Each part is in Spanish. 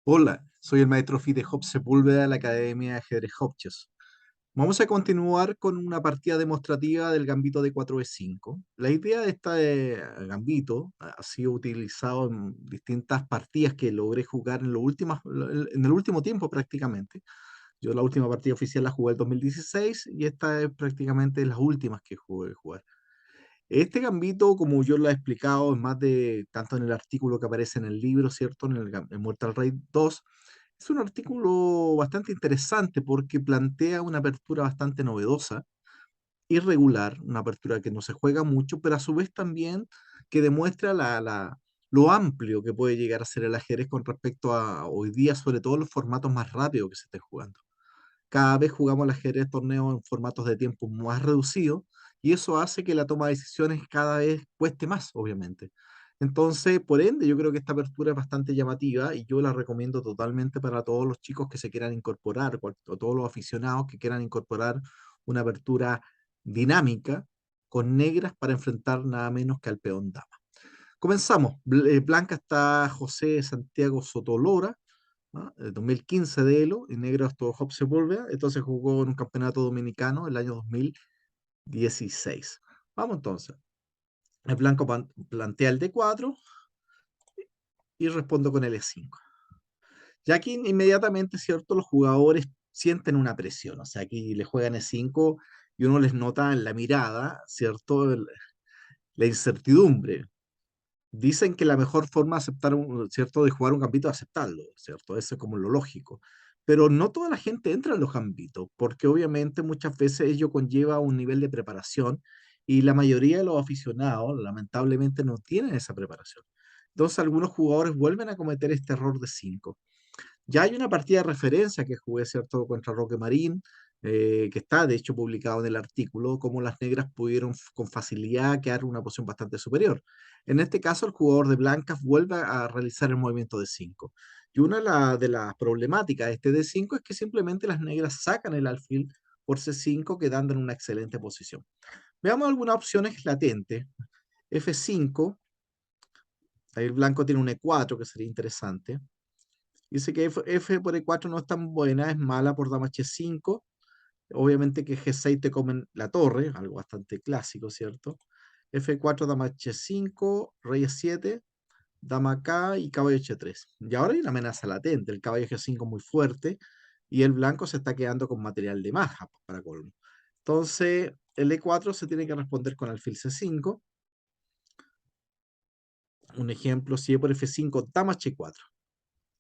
Hola, soy el maestro Fide Job Sepúlveda de la Academia de Ajedrez Hopchess. Vamos a continuar con una partida demostrativa del gambito de 4b5. La idea de este gambito ha sido utilizado en distintas partidas que logré jugar en el último tiempo prácticamente. Yo la última partida oficial la jugué en 2016 y esta es prácticamente las últimas que jugué jugar. Este gambito, como yo lo he explicado, es más de tanto en el artículo que aparece en el libro, ¿cierto? En Mortal Raid 2, es un artículo bastante interesante porque plantea una apertura bastante novedosa, irregular, una apertura que no se juega mucho, pero a su vez también que demuestra lo amplio que puede llegar a ser el ajedrez con respecto a hoy día, sobre todo los formatos más rápidos que se estén jugando. Cada vez jugamos al ajedrez torneo en formatos de tiempo más reducidos y eso hace que la toma de decisiones cada vez cueste más, obviamente. Entonces, por ende, yo creo que esta apertura es bastante llamativa y yo la recomiendo totalmente para todos los chicos que se quieran incorporar o todos los aficionados que quieran incorporar una apertura dinámica con negras para enfrentar nada menos que al peón dama. Comenzamos. Blanca está José Santiago Sotolora, ¿no? 2015 de Elo, y negro estuvo Job Sepúlveda, entonces jugó en un campeonato dominicano el año 2016. Vamos entonces. El blanco plantea el D4 y respondo con el E5. Ya aquí inmediatamente, ¿cierto? Los jugadores sienten una presión, o sea, aquí le juegan E5 y uno les nota en la mirada, ¿cierto? La incertidumbre. Dicen que la mejor forma de aceptar ¿cierto? De jugar un gambito es aceptarlo, ¿cierto? Eso es como lo lógico. Pero no toda la gente entra en los gambitos, porque obviamente muchas veces ello conlleva un nivel de preparación y la mayoría de los aficionados lamentablemente no tienen esa preparación. Entonces algunos jugadores vuelven a cometer este error de 5. Ya hay una partida de referencia que jugué, ¿cierto?, contra Roque Marín, que está de hecho publicado en el artículo, cómo las negras pudieron con facilidad quedar en una posición bastante superior. En este caso, el jugador de blancas vuelve a realizar el movimiento de 5. Y una de las problemáticas de este D5 es que simplemente las negras sacan el alfil por C5, quedando en una excelente posición. Veamos algunas opciones latentes. F5, ahí el blanco tiene un E4 que sería interesante. Dice que F por E4 no es tan buena, es mala por dama H5. Obviamente que G6 te comen la torre, algo bastante clásico, ¿cierto? F4, dama H5, rey E7, dama K y caballo H3. Y ahora hay una amenaza latente, el caballo G5 muy fuerte y el blanco se está quedando con material de maja, para colmo. Entonces, el E4 se tiene que responder con alfil C5. Un ejemplo, si E por F5, dama H4.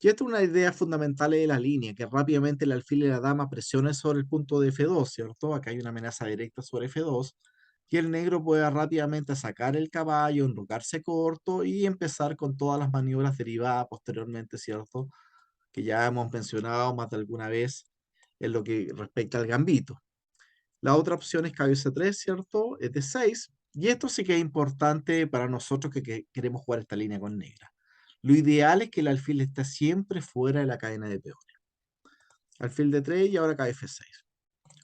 Y esta es una idea fundamental de la línea, que rápidamente el alfil y la dama presionen sobre el punto de F2, ¿cierto? Acá hay una amenaza directa sobre F2, y el negro puede rápidamente sacar el caballo, enrocarse corto y empezar con todas las maniobras derivadas posteriormente, ¿cierto? Que ya hemos mencionado más de alguna vez en lo que respecta al gambito. La otra opción es caballo C3, ¿cierto? Es de 6. Y esto sí que es importante para nosotros que queremos jugar esta línea con negra. Lo ideal es que el alfil esté siempre fuera de la cadena de peones. Alfil de 3 y ahora cae F6.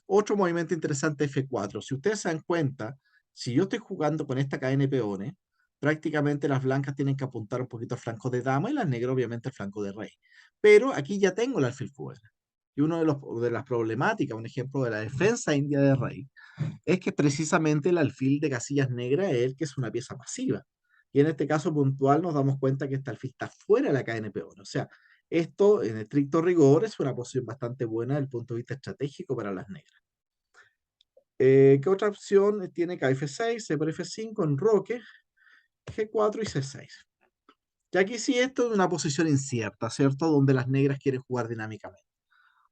Otro movimiento interesante F4. Si ustedes se dan cuenta, si yo estoy jugando con esta cadena de peones, prácticamente las blancas tienen que apuntar un poquito al flanco de dama y las negras obviamente al flanco de rey. Pero aquí ya tengo el alfil fuera. Y una de las problemáticas, un ejemplo de la defensa india de rey, es que precisamente el alfil de casillas negras es el que es una pieza pasiva. Y en este caso puntual nos damos cuenta que este alfil está fuera de la cadena peón. O sea, esto en estricto rigor es una posición bastante buena desde el punto de vista estratégico para las negras. ¿Qué otra opción tiene KF6, C por F5, enroque, G4 y C6? Y aquí sí esto es una posición incierta, ¿cierto? Donde las negras quieren jugar dinámicamente.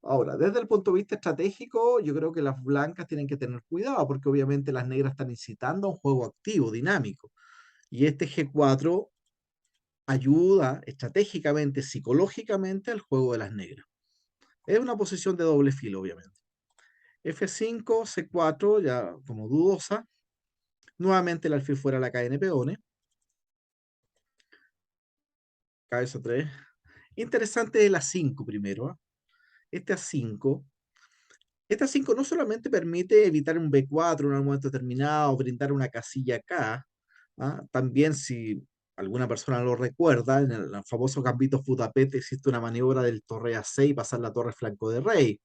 Ahora, desde el punto de vista estratégico, yo creo que las blancas tienen que tener cuidado porque obviamente las negras están incitando a un juego activo, dinámico. Y este G4 ayuda estratégicamente, psicológicamente al juego de las negras. Es una posición de doble filo, obviamente. F5, C4, ya como dudosa. Nuevamente el alfil fuera la cadena de peones. Cabeza 3. Interesante el A5 primero. Este A5 Esta 5 no solamente permite evitar un B4 en un momento determinado, brindar una casilla acá, ¿ah? También si alguna persona lo recuerda, en el famoso gambito Futapete existe una maniobra del torre A6 y pasar la torre flanco de rey.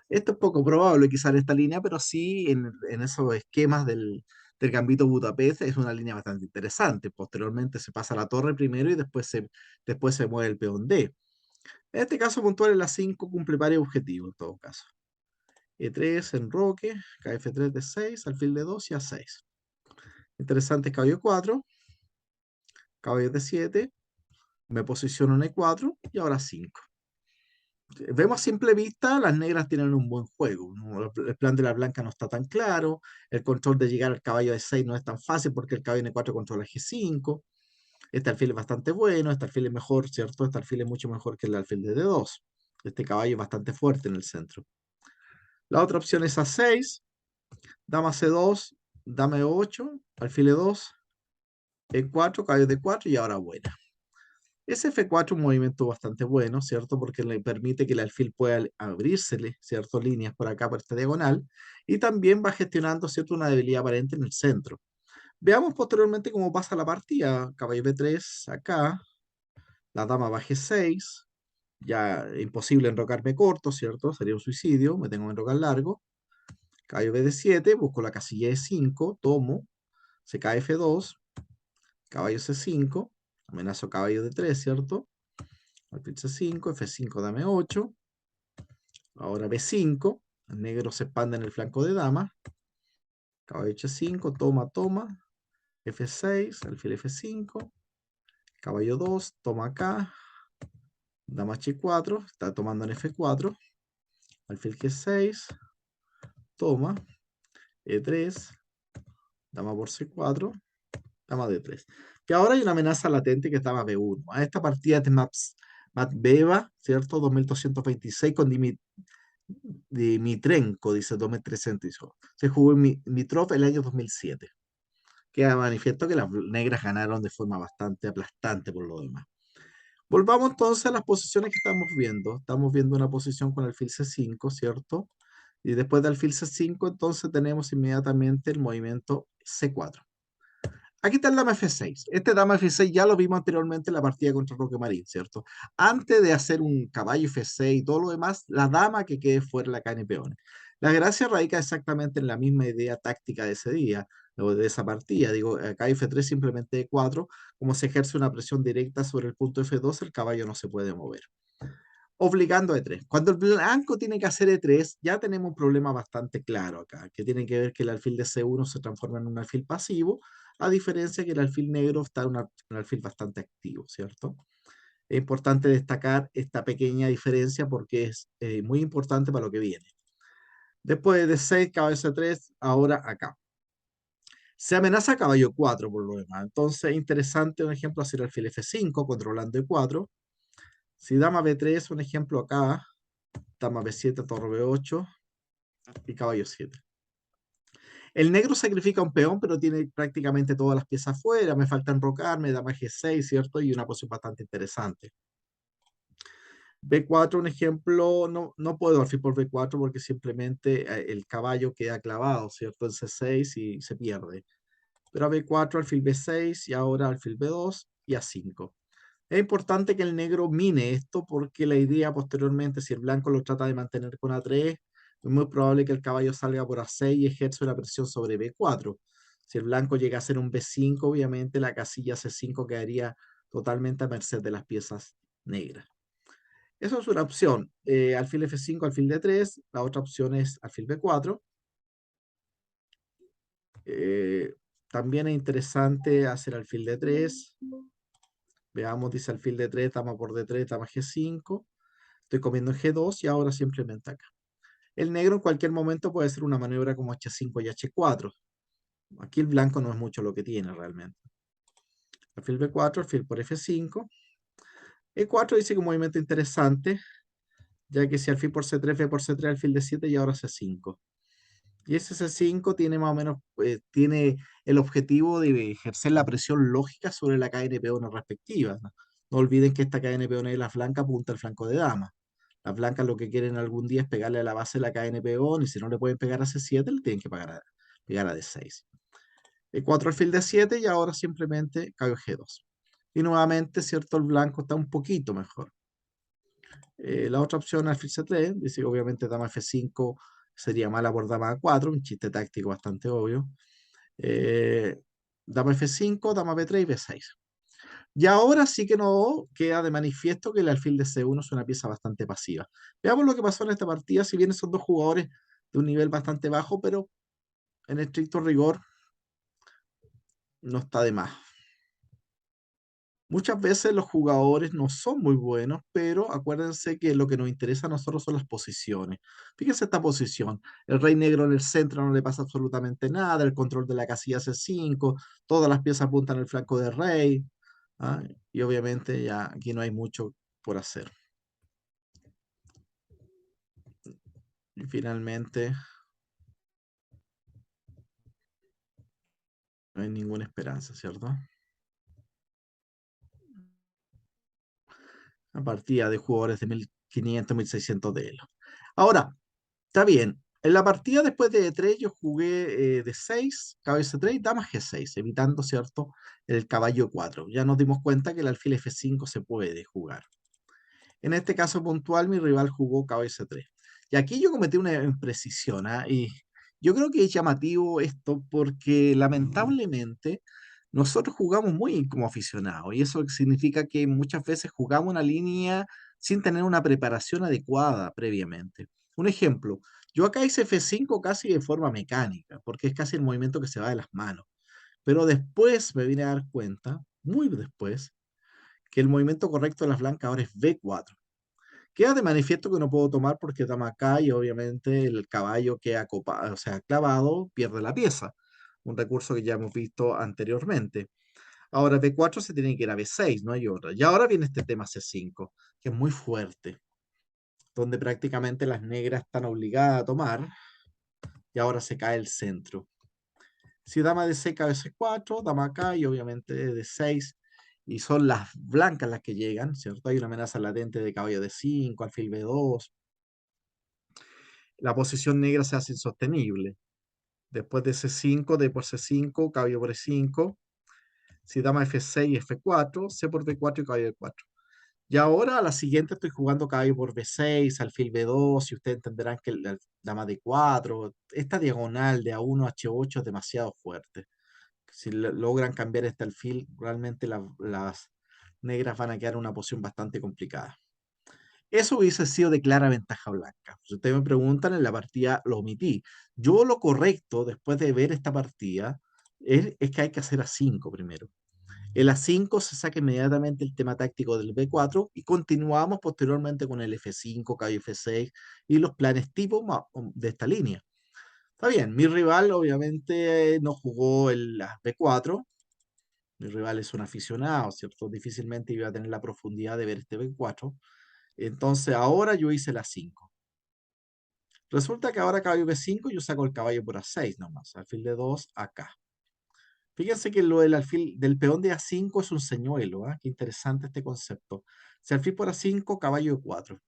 Esto es poco probable quizá en esta línea, pero sí en esos esquemas del gambito Budapest es una línea bastante interesante. Posteriormente se pasa la torre primero y después se mueve el peón D. En este caso puntual en la 5 cumple varios objetivos en todo caso. E3, enroque, KF3 de 6, alfil de 2 y A6. Interesante caballo 4, caballo de 7, me posiciono en E4 y ahora 5. Vemos a simple vista, las negras tienen un buen juego, ¿no? El plan de la blanca no está tan claro, el control de llegar al caballo de 6 no es tan fácil porque el caballo N4 controla G5, este alfil es bastante bueno, este alfil es mejor, ¿cierto? Este alfil es mucho mejor que el alfil de D2. Este caballo es bastante fuerte en el centro. La otra opción es A6, dama C2, dama E8, alfil E2, E4, caballo D4 y ahora buena. Ese F4 es un movimiento bastante bueno, ¿cierto? Porque le permite que el alfil pueda abrírsele, ¿cierto? Líneas por acá, por esta diagonal, y también va gestionando, ¿cierto? Una debilidad aparente en el centro. Veamos posteriormente cómo pasa la partida. Caballo B3 acá, la dama va G6, ya imposible enrocarme corto, ¿cierto? Sería un suicidio, me tengo que enrocar largo. Caballo BD7, busco la casilla E5, tomo, se cae F2, caballo C5, amenazo caballo D3, ¿cierto? Alfil C5, F5, dame 8. Ahora B5. El negro se expande en el flanco de dama. Caballo H5, toma, toma. F6, alfil F5. Caballo 2, toma acá. Dama H4, está tomando en F4. Alfil G6, toma. E3, dama por C4, dama D3. Que ahora hay una amenaza latente que estaba B1. A esta partida de Matbeva, ¿cierto? 2226 con Dimitrenko, dice 2368. Se jugó en Mitrov el año 2007. Queda manifiesto que las negras ganaron de forma bastante aplastante por lo demás. Volvamos entonces a las posiciones que estamos viendo. Estamos viendo una posición con alfil C5, ¿cierto? Y después de alfil C5, entonces tenemos inmediatamente el movimiento C4. Aquí está el dama F6. Este dama F6 ya lo vimos anteriormente en la partida contra Roque Marín, ¿cierto? Antes de hacer un caballo F6 y todo lo demás, la dama que quede fuera la cae en peones. La gracia radica exactamente en la misma idea táctica de ese día, o de esa partida. Digo, acá F3 simplemente E4, como se ejerce una presión directa sobre el punto F2, el caballo no se puede mover. Obligando a E3. Cuando el blanco tiene que hacer E3, ya tenemos un problema bastante claro acá, que tiene que ver que el alfil de C1 se transforma en un alfil pasivo, a diferencia que el alfil negro está en un alfil bastante activo, ¿cierto? Es importante destacar esta pequeña diferencia porque es muy importante para lo que viene. Después de 6, caballo C3, ahora acá. Se amenaza a caballo 4 por lo demás. Entonces, interesante un ejemplo hacer alfil F5 controlando E4. Si dama B3, un ejemplo acá, dama B7, torre B8 y caballo 7. El negro sacrifica un peón, pero tiene prácticamente todas las piezas fuera. Me falta enrocarme, dama G6, ¿cierto? Y una posición bastante interesante. B4, un ejemplo, no puedo alfil por B4 porque simplemente el caballo queda clavado, ¿cierto? En C6 y se pierde. Pero a B4, alfil B6 y ahora alfil B2 y A5. Es importante que el negro mine esto porque la idea posteriormente, si el blanco lo trata de mantener con A3, es muy probable que el caballo salga por A6 y ejerce una presión sobre B4. Si el blanco llega a ser un B5, obviamente la casilla C5 quedaría totalmente a merced de las piezas negras. Eso es una opción. Alfil F5, alfil D3. La otra opción es alfil B4. Eh, También es interesante hacer alfil D3. Veamos, dice alfil D3, dama por D3, dama G5. Estoy comiendo en G2 y ahora simplemente acá. El negro en cualquier momento puede hacer una maniobra como H5 y H4. Aquí el blanco no es mucho lo que tiene realmente. Alfil B4, alfil por F5. E4 dice que un movimiento interesante, ya que si alfil por C3, B por C3, alfil D7 y ahora C5. Y ese C5 tiene más o menos, tiene el objetivo de ejercer la presión lógica sobre la cadena de peones respectiva. No olviden que esta cadena de peones de la flanca apunta al flanco de dama. Las blancas lo que quieren algún día es pegarle a la base de la cadena de peón y si no le pueden pegar a C7, le tienen que pegar a D6. E4 alfil D7 y ahora simplemente caballo G2. Y nuevamente, ¿cierto? El blanco está un poquito mejor. La otra opción, alfil C3, dice que obviamente dama F5 sería mala por dama A4, un chiste táctico bastante obvio. Eh, Dama F5, dama B3 y B6. Y ahora sí que no queda de manifiesto que el alfil de C1 es una pieza bastante pasiva. Veamos lo que pasó en esta partida, si bien son dos jugadores de un nivel bastante bajo, pero en estricto rigor no está de más. Muchas veces los jugadores no son muy buenos, pero acuérdense que lo que nos interesa a nosotros son las posiciones. Fíjense esta posición. El rey negro en el centro no le pasa absolutamente nada, el control de la casilla C5, todas las piezas apuntan al flanco del rey. ¿Ah? Y obviamente ya aquí no hay mucho por hacer. Y finalmente no hay ninguna esperanza, ¿cierto? Una partida de jugadores de 1500, 1600 de elo. Ahora, está bien. En la partida después de E3 yo jugué D6, caballo C3 y dama G6, evitando, ¿cierto?, el caballo 4. Ya nos dimos cuenta que el alfil F5 se puede jugar. En este caso puntual, mi rival jugó caballo C3. Y aquí yo cometí una imprecisión, ¿ah? Y yo creo que es llamativo esto porque lamentablemente nosotros jugamos muy como aficionados y eso significa que muchas veces jugamos una línea sin tener una preparación adecuada previamente. Un ejemplo, yo acá hice F5 casi de forma mecánica, porque es casi el movimiento que se va de las manos. Pero después me vine a dar cuenta, muy después, que el movimiento correcto de las blancas ahora es B4. Queda de manifiesto que no puedo tomar porque dama acá y obviamente el caballo queda o sea, clavado, pierde la pieza. Un recurso que ya hemos visto anteriormente. Ahora B4 se tiene que ir a B6, no hay otra. Y ahora viene este tema C5, que es muy fuerte, donde prácticamente las negras están obligadas a tomar y ahora se cae el centro. Si dama de C cabe C4, dama acá y obviamente de 6 y son las blancas las que llegan, ¿cierto? Hay una amenaza latente de caballo de 5, alfil B2. La posición negra se hace insostenible. Después de C5, D por C5, caballo por E5. Si dama F6, F4, C por B4 y caballo D4. Y ahora a la siguiente estoy jugando caballo por B6, alfil B2, y ustedes entenderán que la dama D4, esta diagonal de A1 H8 es demasiado fuerte. Si logran cambiar este alfil, realmente las negras van a quedar en una posición bastante complicada. Eso hubiese sido de clara ventaja blanca. Si ustedes me preguntan, en la partida lo omití. Yo lo correcto, después de ver esta partida, es que hay que hacer A5 primero. El A5 se saca inmediatamente el tema táctico del B4 y continuamos posteriormente con el F5, caballo F6 y los planes tipo de esta línea. Está bien, mi rival obviamente no jugó el B4, mi rival es un aficionado, ¿cierto? Difícilmente iba a tener la profundidad de ver este B4. Entonces ahora yo hice el A5. Resulta que ahora caballo B5 yo saco el caballo por A6 nomás, alfil de 2 acá. Fíjense que lo del alfil del peón de A5 es un señuelo, ¿ah? Qué interesante este concepto. Si alfil por A5, caballo E4.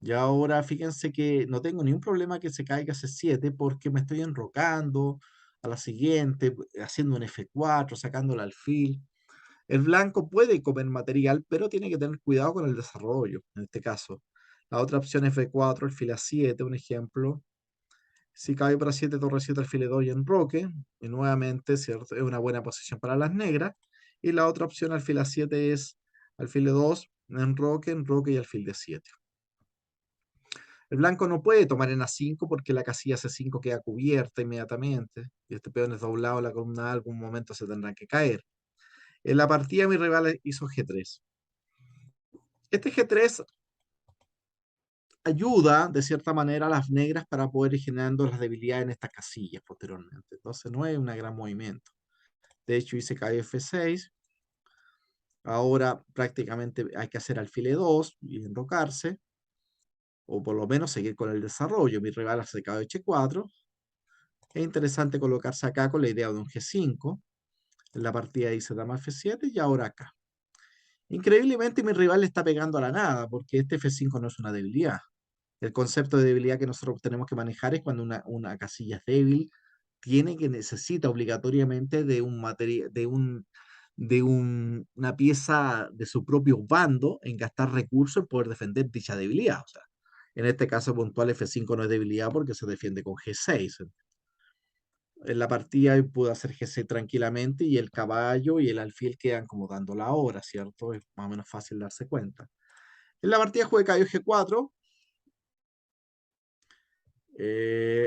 Y ahora fíjense que no tengo ningún problema que se caiga C7 porque me estoy enrocando a la siguiente, haciendo un F4, sacando el alfil. El blanco puede comer material, pero tiene que tener cuidado con el desarrollo, en este caso. La otra opción es B4, alfil A7, un ejemplo. Si cabe para 7, torre 7, alfil E2 y enroque, y nuevamente, ¿cierto? Es una buena posición para las negras. Y la otra opción, alfil A7, es alfil E2, enroque, enroque y alfil D7. El blanco no puede tomar en A5 porque la casilla C5 queda cubierta inmediatamente. Y este peón es doblado, la columna A, algún momento se tendrá que caer. En la partida mi rival hizo G3. Este G3 ayuda de cierta manera a las negras para poder ir generando las debilidades en estas casillas posteriormente. Entonces no es un gran movimiento. De hecho hice KF6. Ahora prácticamente hay que hacer alfil E2 y enrocarse. O por lo menos seguir con el desarrollo. Mi rival hace KH4. Es interesante colocarse acá con la idea de un G5. En la partida hice dama F7 y ahora acá. Increíblemente mi rival le está pegando a la nada porque este F5 no es una debilidad. El concepto de debilidad que nosotros tenemos que manejar es cuando una casilla es débil, necesita obligatoriamente de un material, una pieza de su propio bando en gastar recursos en poder defender dicha debilidad. O sea, en este caso puntual F5 no es debilidad porque se defiende con G6. En la partida pudo hacer G6 tranquilamente y el caballo y el alfil quedan como dando la hora, ¿cierto? Es más o menos fácil darse cuenta. En la partida jugué caballo G4.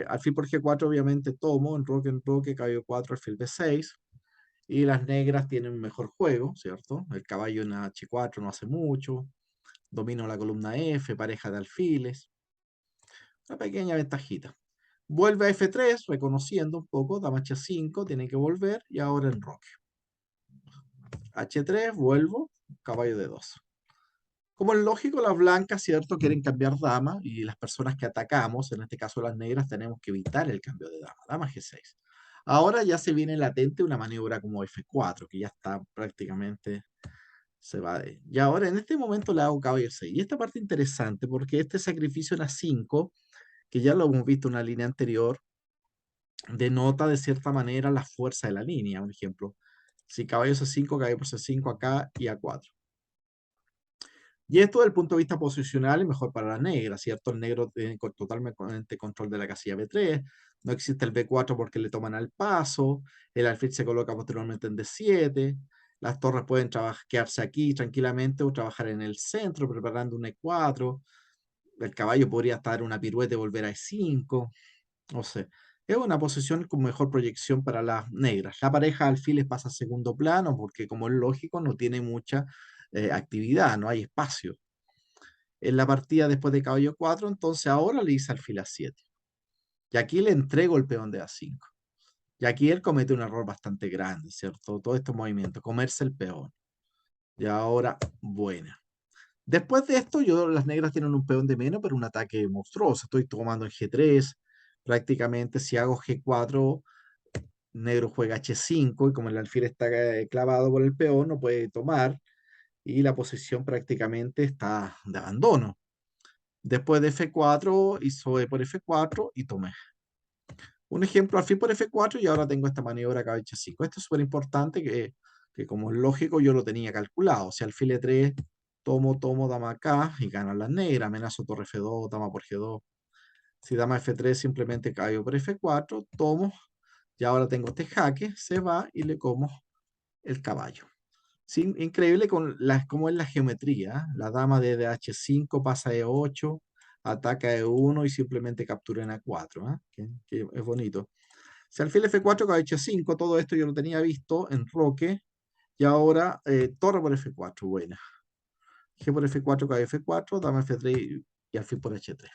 Alfil por G4 obviamente tomo, en roque, caballo 4, alfil B6. Y las negras tienen un mejor juego, ¿cierto? El caballo en H4 no hace mucho. Domino la columna F, pareja de alfiles. Una pequeña ventajita. Vuelve a F3, reconociendo un poco, dama H5, tiene que volver, y ahora en roque. H3, vuelvo, caballo de 2. Como es lógico, las blancas, ¿cierto? Quieren cambiar dama, y las personas que atacamos, en este caso las negras, tenemos que evitar el cambio de dama. Dama G6. Ahora ya se viene latente una maniobra como F4, que ya está prácticamente se va de. Y ahora en este momento le hago caballo 6. Y esta parte interesante porque este sacrificio en A5, que ya lo hemos visto en una línea anterior, denota de cierta manera la fuerza de la línea. Un ejemplo, si caballo C5, caballo por C5 acá y A4. Y esto desde el punto de vista posicional es mejor para la negra, ¿cierto? El negro tiene totalmente control de la casilla B3, no existe el B4 porque le toman al paso, el alfil se coloca posteriormente en D7, las torres pueden quedarse aquí tranquilamente o trabajar en el centro preparando un E4, el caballo podría estar una pirueta y volver a E5, no sé. Es una posición con mejor proyección para las negras. La pareja de alfiles pasa a segundo plano porque, como es lógico, no tiene mucha actividad, no hay espacio. En la partida después de caballo 4, entonces ahora le hice alfil A7. Y aquí le entrego el peón de A5. Y aquí él comete un error bastante grande, ¿cierto? Todo este movimiento, comerse el peón. Y ahora, buena. Después de esto, las negras tienen un peón de menos, pero un ataque monstruoso. Estoy tomando en G3. Prácticamente, si hago G4, negro juega H5 y como el alfil está clavado por el peón, no puede tomar y la posición prácticamente está de abandono. Después de F4, hizo E por F4 y tomé. Un ejemplo, alfil por F4 y ahora tengo esta maniobra caballo H5. Esto es súper importante que como es lógico yo lo tenía calculado. Si alfil E3, tomo, dama acá y ganan las negras. Amenazo torre F2, dama por G2. Si dama F3 simplemente caballo por F4, tomo. Y ahora tengo este jaque, se va y le como el caballo. Sí, increíble cómo es la geometría. La dama desde H5 pasa a E8, ataca a E1 y simplemente captura en A4. Que es bonito. Si alfil F4, caballo H5, todo esto yo lo tenía visto en Roque. Y ahora torre por F4, buena. G por F4, caballo F4, dama F3 y alfil por H3.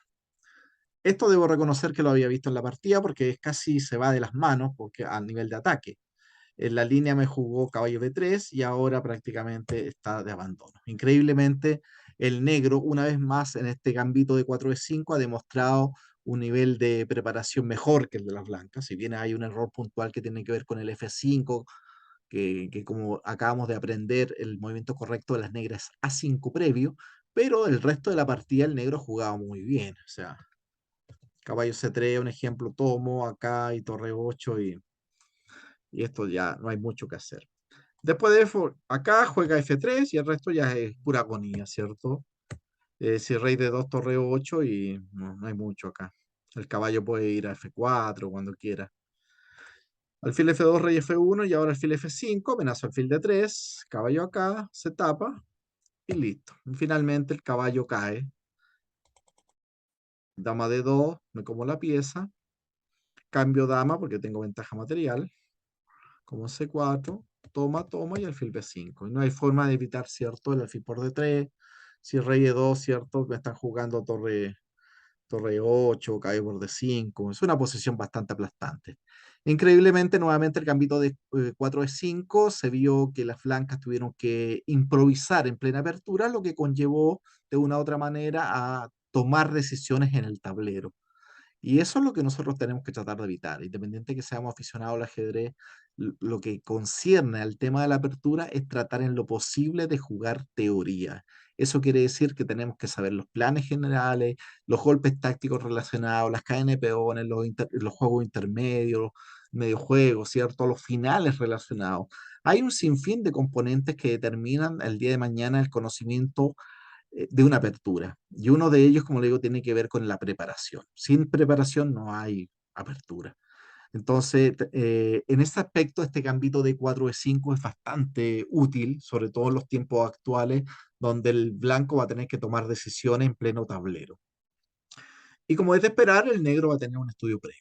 Esto debo reconocer que lo había visto en la partida porque casi se va de las manos porque a nivel de ataque. En la línea me jugó caballo B3 y ahora prácticamente está de abandono. Increíblemente, el negro, una vez más en este gambito de 4 de 5 ha demostrado un nivel de preparación mejor que el de las blancas. Si bien hay un error puntual que tiene que ver con el F5, que como acabamos de aprender, el movimiento correcto de las negras es A5 previo, pero el resto de la partida el negro jugaba muy bien. O sea, caballo C3, un ejemplo, tomo acá y torre 8 y esto ya no hay mucho que hacer. Después de eso, acá juega F3 y el resto ya es pura agonía, ¿cierto? Si rey de 2 torre 8 y no hay mucho acá. El caballo puede ir a F4 cuando quiera. Alfil F2, rey F1 y ahora alfil F5, amenazo alfil D3, caballo acá, se tapa y listo. Y finalmente el caballo cae. Dama D2, me como la pieza. Cambio dama porque tengo ventaja material. Como C4, toma y alfil B5. Y no hay forma de evitar, ¿cierto? El alfil por D3. Si rey E2, ¿cierto? Me están jugando torre 8, caballo por D5. Es una posición bastante aplastante. Increíblemente, nuevamente el gambito de 4 de 5 se vio que las flancas tuvieron que improvisar en plena apertura, lo que conllevó de una u otra manera a tomar decisiones en el tablero. Y eso es lo que nosotros tenemos que tratar de evitar. Independiente que seamos aficionados al ajedrez, Lo que concierne al tema de la apertura es tratar en lo posible de jugar teoría. Eso quiere decir que tenemos que saber los planes generales, los golpes tácticos relacionados, las cadenas de peones, los juegos intermedios, mediojuegos, ¿cierto? Los finales relacionados. Hay un sinfín de componentes que determinan el día de mañana el conocimiento de una apertura. Y uno de ellos, como le digo, tiene que ver con la preparación. Sin preparación no hay apertura. Entonces, en ese aspecto, este gambito de 4 de 5 es bastante útil, sobre todo en los tiempos actuales, donde el blanco va a tener que tomar decisiones en pleno tablero. Y como es de esperar, el negro va a tener un estudio previo.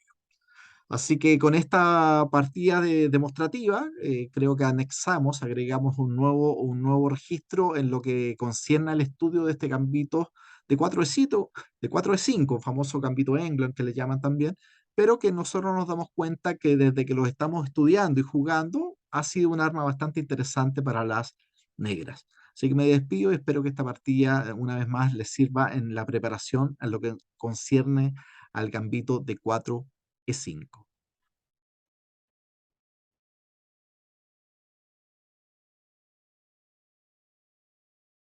Así que con esta partida demostrativa, creo que anexamos, agregamos un nuevo registro en lo que concierne al estudio de este gambito de 4 de 5, famoso gambito England que le llaman también, pero que nosotros nos damos cuenta que desde que lo estamos estudiando y jugando, ha sido un arma bastante interesante para las negras. Así que me despido y espero que esta partida, una vez más, les sirva en la preparación en lo que concierne al gambito de 4 de 5.